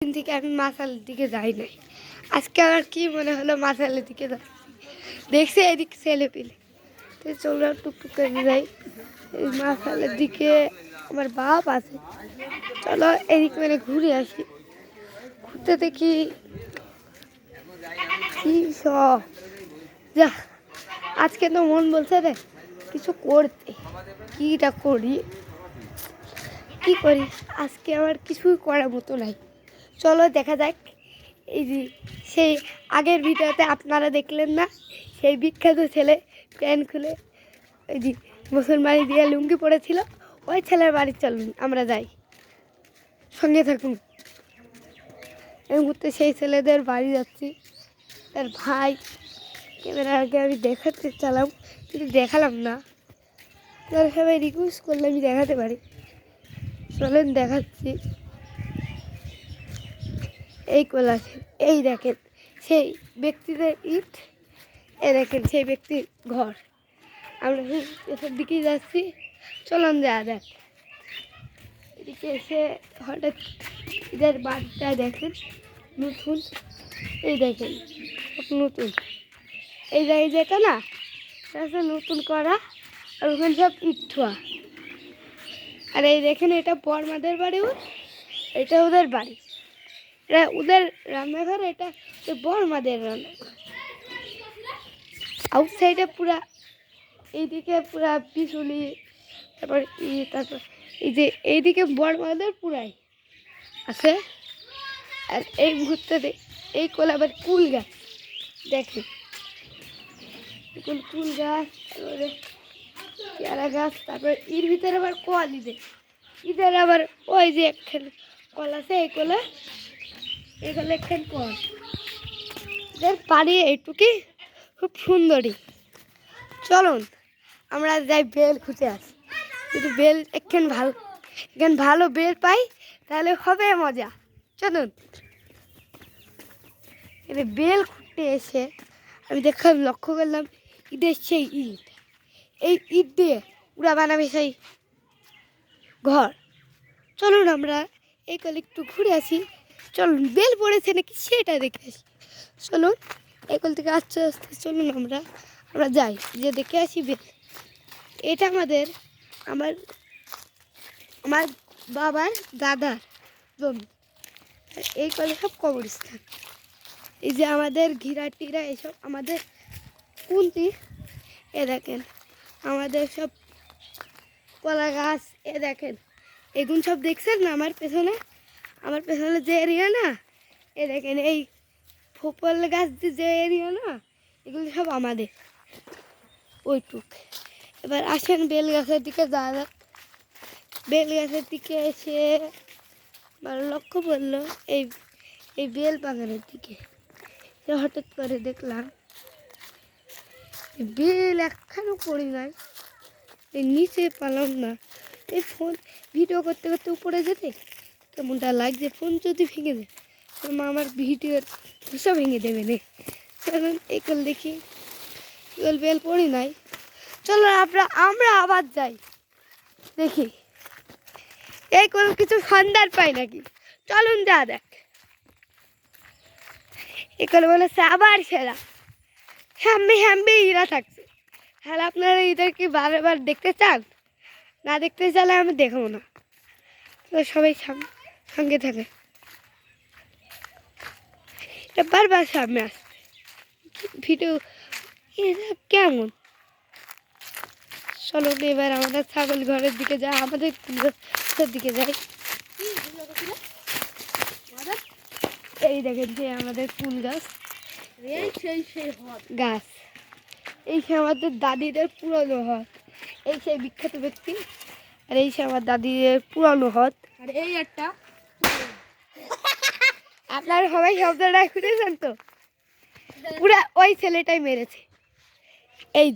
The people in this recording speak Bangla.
দিন থেকে আমি মাছালের দিকে যাই নাই। আজকে আমার কি মনে হলো মাছালের দিকে যাচ্ছি, দেখছি এদিক ছেলে পেলে, তো চলো টুকটুক করে যাই এই মাছালের দিকে। আমার বাপ আছে, চলো এদিক মানে ঘুরে আসি। ঘুরতে দেখি কি সব যা, আজকে তো মন বলছে রে কিছু করতে, কিটা করি কি করি, আজকে আমার কিছুই করার মতো নাই। চলো দেখা যাক। এই যে সেই আগের ভিডিওতে আপনারা দেখলেন না, সেই বিখ্যাত ছেলে প্যান্ট খুলে ওই যে মুসলমানি দিয়ে লুঙ্গি পড়েছিল, ওই ছেলের বাড়ি চলুন আমরা যাই, সঙ্গে থাকুন। এই মুহূর্তে সেই ছেলেদের বাড়ি যাচ্ছি। তার ভাই ক্যামেরার আগে আমি দেখাতে চালাম, কিন্তু দেখালাম না। তার সবাই রিকোয়েস্ট করলে আমি দেখাতে পারি, চলেন দেখাচ্ছি। এই কোলাছে, এই দেখেন সেই ব্যক্তিদের ইট, এই দেখেন সেই ব্যক্তির ঘর। আমরা এসব দিকেই যাচ্ছি, চলুন যাওয়া যাক। এদিকে এসে হঠাৎ এদের বাড়িটা দেখেন নতুন, এই দেখেন নতুন, এই জায়গাটা না এটা নতুন করা, আর ওখানে সব ইট ঠোয়া। আর এই দেখেন এটা বর্মাদের বাড়ি, এটা ওদের বাড়ি, এটা ওদের রান্নাঘর, এটা বর্মাদের রান্নাঘর। আউটসাইডে পুরা এইদিকে পুরা বিচুলি, তারপর তারপর এই যে এইদিকে বর্মাদের পুরাই আছে। আর এই মুহূর্তে এই কোল আবার কুল গাছ দেখেন, কুল গাছ, তারপরে পেয়ারা গাছ, তারপরে এর ভিতরে আবার কল ঈদের আবার ওই যে একখান কল আছে, এই কোলে একখান কল। এদের বাড়ি এইটুকি খুব সুন্দরী। চলুন আমরা যাই বেল খুঁজে আসি, যদি বেল এখান ভালো বেল পাই তাহলে হবে মজা। চলুন এটা বেল খুঁজতে এসে আমি লক্ষ্য করলাম ঈদের সেই ইট, এই ইট দিয়ে ওরা বানাবে সেই ঘর। চলুন আমরা এই কলে একটু ঘুরে আসি, চলুন বেল পড়েছে নাকি সেটা দেখে আসি। চলুন এই কল থেকে আস্তে আস্তে চলুন আমরা যাই, যে দেখে আসি বেল। এটা আমার বাবার দাদার জমি। এই কলে সব কবরস্থান, এই যে আমাদের ঘিরা টিরা এসব আমাদের কুন্তি, এ দেখেন আমাদের সব কলা গাছ, এ দেখেন এগুলো সব দেখছেন না আমার পেছনে যে এরিয়া না, এ দেখেন এই ফোপল গাছ যে এরিয়া না, এগুলো সব আমাদের ওইটুক। এবার আসেন বেল গাছের দিকে যাওয়া যাক। বেল গাছের দিকে এসে লক্ষ্য পড়লো এই বেল বাগানের দিকে। হঠাৎ করে দেখলাম বেল একখানও পড়ি নাই, এই নিচে পালাম না। এই ফোন ভিডিও করতে করতে উপরে যেতে কেমনটা লাগছে, ফোন যদি ভেঙে যায় আমার ভিডিওর সব ভেঙে দেবে না। কারণ এই কল দেখি বেল পড়ি নাই। চলো আমরা আবার যাই, দেখি এই কল কিছু সন্ধান পাই নাকি। চলুন যা দেখ। এই কল বলেছে আবার সেরা হ্যাম্বে ইরা থাকছে। হ্যাঁ আপনারা ঈদের কি বারবার দেখতে চান? না দেখতে চাইলে আমি দেখবো না, তো সবাই সঙ্গে থাকে। বারবার সামনে আসছে ভিডিও, এরা কেমন। চলো এবার আমাদের ছাগল ঘরের দিকে যাই, আমাদের দিকে যাই। এই দেখেন যে আমাদের ফুল গাছ, গাছ এই সে আমাদের দাদিদের পুরনো হদ, এই সেই বিখ্যাত ব্যক্তি, আর এই সে আমার দাদিদের পুরনো হদ। আর এই একটা আপনারা সবাই শব্দটা শুনেছেন তো, পুরা ওই ছেলেটাই মেরেছে। এই